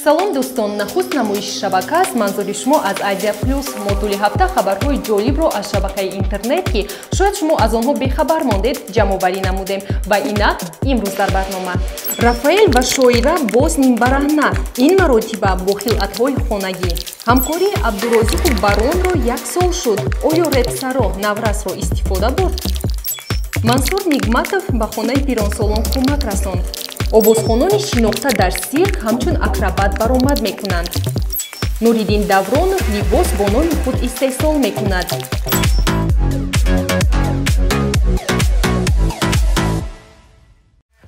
салом дӯстон, нахуст намоиши шабака аст. манзури шумо аз Азия Плюс. мо тӯли ҳафта хабарҳои ҷолибро аз шабакаи интернет ки шояд шумо аз онҳо бехабар мондед ҷамъоварӣ намудем. Ва инак имрӯз дар барнома Рафаэл ва шоира боз нимбараҳна, ин маротиба бо хилъатҳои хонагӣ. ҳамкории Абдурозиқу Баронро 1 сол шуд. оё репсаро наврасро истифода бурд? Мансур Нигматов ба хонаи пиронсолон кӯмак расонд. Овозхонони шинохта дар сирк ҳамчун акробат баромад мекунанд. Нуриддин Давронов либос бо номи худ истеҳсол мекунад.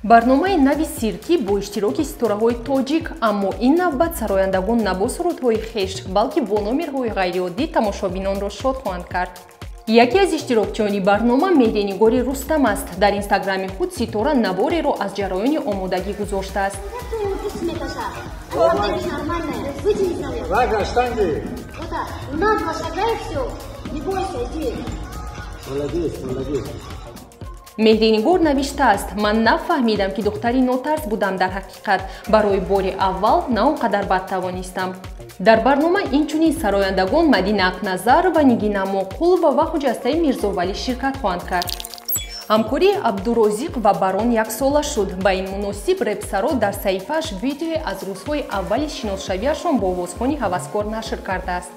барномаи нави сиркӣ бо иштироки ситораҳои тоҷик, аммо ин навбат сарояндагон на бо сурудҳои хеш, балки бо номерҳои ғайриоддӣ тамошобинонро шод хоҳанд кард. яке аз иштирокчиёни барнома Меҳринигори Рустам аст. дар инстаграми худ ситора навореро аз ҷараёни омодагӣ гузоштааст. Меҳринигор навиштааст: ман нафаҳмидам ки духтари нотарс будам. дар ҳақиқат барои бори аввал на он қадар бад тавонистам. дар барнома инчунин сарояндагон Мадина Ақназар ва Нигина Моқулова ва хуҷастаи Мирзовалӣ ширкат хоҳанд кард. ҳамкории Абдурозиқ ва Барон 1 сола шуд. ба ин муносиб репсаро дар саҳифааш видеое аз рӯзҳои аввали шиносшавиашон бо овозхони ҳаваскор нашр кардааст.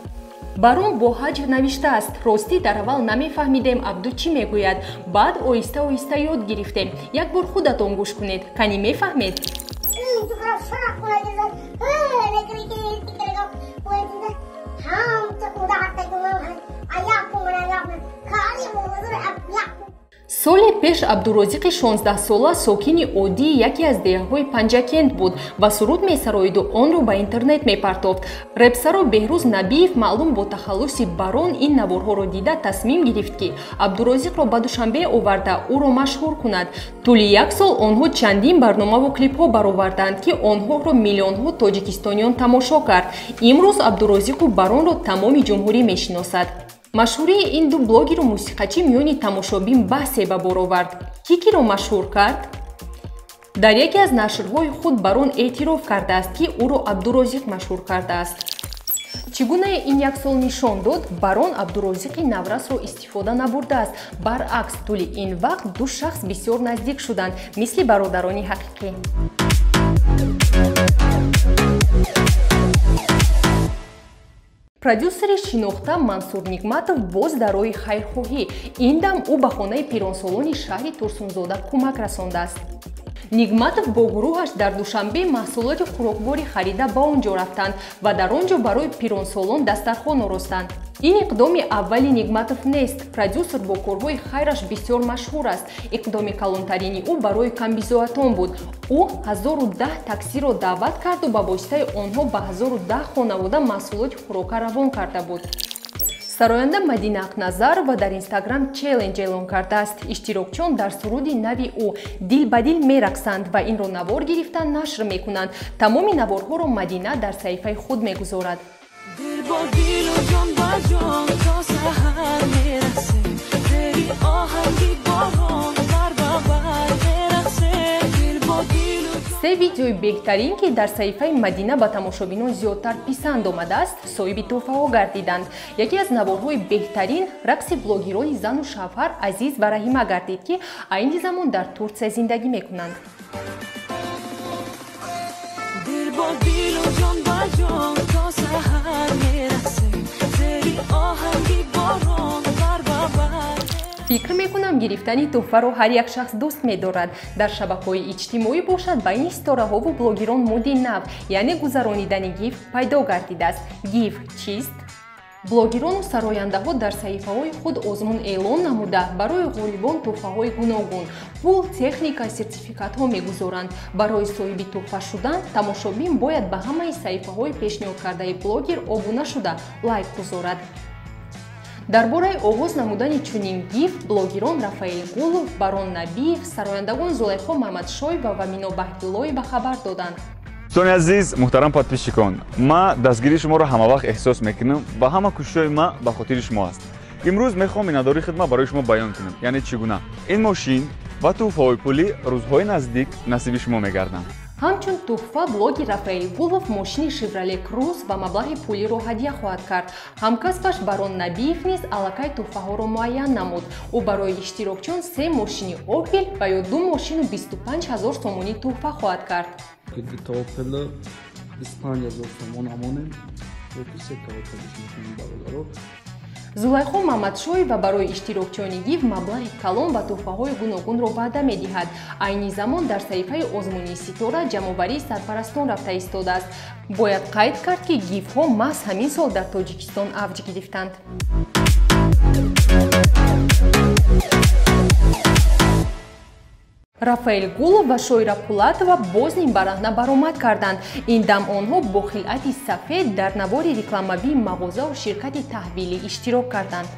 Барон бо ҳаҷр навиштааст: ростӣ дар аввал намефаҳмидем Абду чӣ мегӯяд, баъд оҳиста оҳиста ёд гирифтем. як бор худатон гӯш кунед, канӣ мефаҳмед? соли пеш Абдурозиқи 16-сола сокини оддии яке аз деҳаҳои Панҷакент буд ва суруд месароиду онро ба интернет мепартофт. репсаро Беҳрӯз Набиев маълум бо тахаллуси Барон ин наворҳоро дида тасмим гирифт ки Абдурозиқро ба Душанбе оварда ӯро машҳур кунад. тӯли 1 сол онҳо чандин барномаву клипҳо бароварданд ки онҳоро миллионҳо тоҷикистониён тамошо кард. имрӯз Абдурозиқу Баронро тамоми ҷумҳурӣ мешиносад. машҳурии ин ду блогеру мусиқачӣ миёни тамошобин баҳсе ба бор овард. ки киро машҳур кард? дар яке аз нашрҳои худ Барон эътироф кардааст ки ӯро Абдурозиқ машҳур кардааст. чӣ гуна ин 1 сол нишон дод? Барон Абдурозиқи наврасро истифода набурдааст. баръакс тӯли ин вақт ду шахс бисёр наздик шуданд, мисли бародарони ҳақиқӣ. продюсери шинохта Мансур Нигматов боз дар роҳи хайрхоҳӣ. ин дам ӯ ба хонаи пиронсолони шаҳри Турсунзода кӯмак расондааст. Нигматов бо гурӯҳаш дар Душанбе маҳсулоти хӯрокворӣ харида ба он ҷо рафтанд ва дар он ҷо барои пиронсолон дастархон оростанд. ин иқдоми аввали Нигматов нест. продюсер бо корҳои хайраш бисёр машҳур аст. иқдоми калонтарини ӯ барои камбизоатон буд. ӯ 1010 таксиро даъват карду ба воситаи онҳо ба 1010 хонавода маҳсулоти хӯрока равон карда буд. сароянда Мадина Ақназар ва дар инстаграм челленҷ эълон кардааст. иштирокчиён дар суруди нави ӯ дил ба дил мерақсанд ва инро навор гирифта нашр мекунанд. тамоми наворҳоро Мадина дар саҳифаи худ мегузорад. се видеои беҳтарин ки дар саҳифаи Мадина ба тамошобинон зиёдтар писанд омадааст, соҳиби тӯҳфаҳо гардиданд. яке аз наворҳои беҳтарин рақси блогерони зану шавҳар Азиз ва Раҳима гардид ки айни замон дар Турсия зиндагӣ мекунанд. фикр мекунам гирифтани тӯҳфаро ҳар як шахс дӯст медорад. дар шабакаҳои иҷтимоӣ бошад байни ситораҳову блогерон моди нав, яъне гузаронидани гиф пайдо гардидааст. гиф чист? блогерону сарояндаҳо дар саҳифаҳои худ озмун эълон намуда барои ғолибон тӯҳфаҳои гуногун, пул, техника, сертификатҳо мегузоранд. барои соҳиби тӯҳфа шудан тамошобин бояд ба ҳамаи саҳифаҳои пешниҳод кардаи блогер обуна шуда лайк гузорад. дар бораи оғоз намудани чунин гиф блогерон Рафаэл Гулов, Барон Набиев, сарояндагон Зулайхо Маҳмадшоева ва Мино Баҳтиллоева хабар доданд. دوستان عزیز محترم подписчикон ما دستگیری شما رو همه وقت احساس میکنم و همه کوشش‌های ما به خاطر شما است. امروز میخوام اینداری خدمت برای شما بیان کنم. یعنی چگونه این ماشین و توفای پولی روزهای نزدیک نصیب شما میگردند. ҳамчун тӯҳфа блоги Рафаил Гулов мошини Chevrolet Cruze ва маблағи пулиро ҳадия хоҳад кард. Ҳамкасбаш Барон Набиев низ аллакай тӯҳфаҳоро муайян намуд. Ӯ барои иштирокчиён 3 мошини Opel ва ё 2 мошину 25 000 сомонӣ тӯҳфа хоҳад кард. Зулайхо Маҳмадшоева барои иштирокчиёни ГИВ маблағи калон ва тӯҳфаҳои гуногунро ваъда медиҳад. Айни замон дар саҳифаи озмунии Ситора ҷамъоварии сарпарастон рафта истодааст. Бояд қайд кард, ки ГИВҳо маҳз ҳамин сол дар Тоҷикистон авҷ гирифтанд. Рафаил Гулов ва Шоира Пулатова боз нимбараҳна баромад карданд. Ин дам онҳо бо хилъати сафед дар навори рекламавии мағозаву ширкати таҳвилӣ иштирок карданд.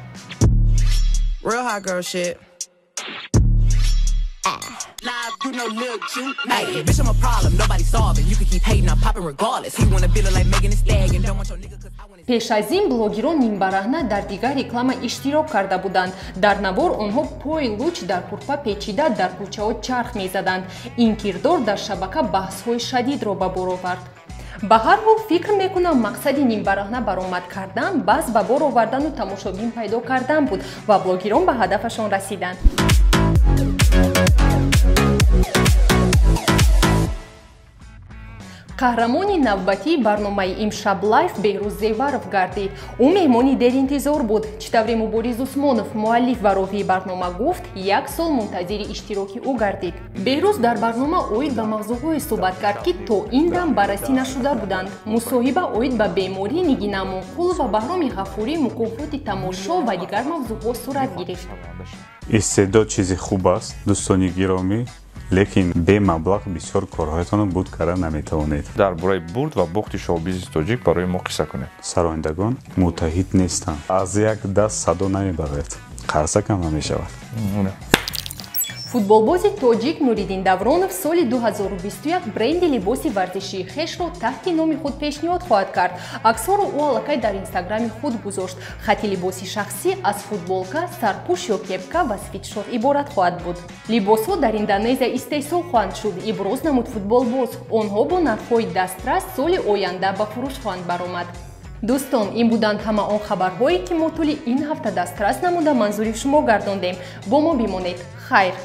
Пеш аз ин блогерон нимбараҳна дар дигар реклама иштирок карда буданд. Дар навор онҳо пои луч дар пурпа печида дар кӯчаҳо чарх мезаданд. Ин кирдор дар шабака баҳсҳои шадидро ба бор овард. Ба ҳар ҳол фикр мекунам мақсади нимбараҳна баромад кардан баъз ба бор овардану тамошобин пайдо кардан буд ва блогерон ба ҳадафашон расиданд. Қаҳрамони навбатии барномаи имшаб лайф Беҳрӯз Зеваров гардид. Ӯ меҳмони деринтизор буд. Чӣ тавре Мубориз Усмонов, муаллиф ва ровии барнома гуфт, 1 сол мунтазири иштироки ӯ гардид. Беҳрӯз дар барнома оид ба мавзӯъҳое суҳбат кард, ки то ин дам баррасӣ нашуда буданд. Мусоҳиба оид ба бемории Нигина Монқул ва Баҳроми Ғафурӣ, мукофоти тамошо ва дигар мавзӯъҳо сурат гирифт. истеъдод чизи хуб аст, дӯстони гиромӣ, лекин бе маблағ бисёр корҳоятонро буд карда наметавонед. дар бораи бурд ва бохти шоҳбизи тоҷик барои мо қисса кунед. Сарояндагон муттаҳид нестанд. Аз як даст садо намебағед. қарса кам намешавад. Футболбози тоҷик Нуриддин Давронов соли 2021 бренди либоси варзишии хешро таҳти номи худ пешниҳод хоҳад кард. Аксҳоро ӯ аллакай дар инстаграми худ гузошт. Хати либоси шахсӣ аз футболка, сарпӯш ё кепка ва свитшот иборат хоҳад буд. Либосҳо дар Индонезия истеҳсол хоҳанд шуд, иброз намуд футболбоз. Онҳо бо нархҳои дастрас соли оянда ба фурӯш хоҳанд баромад. Дӯстон, ин буданд ҳама он хабарҳое, ки мо тӯли ин ҳафта дастрас намуда манзури шумо гардондем. Бо мо бимонед. Хайр!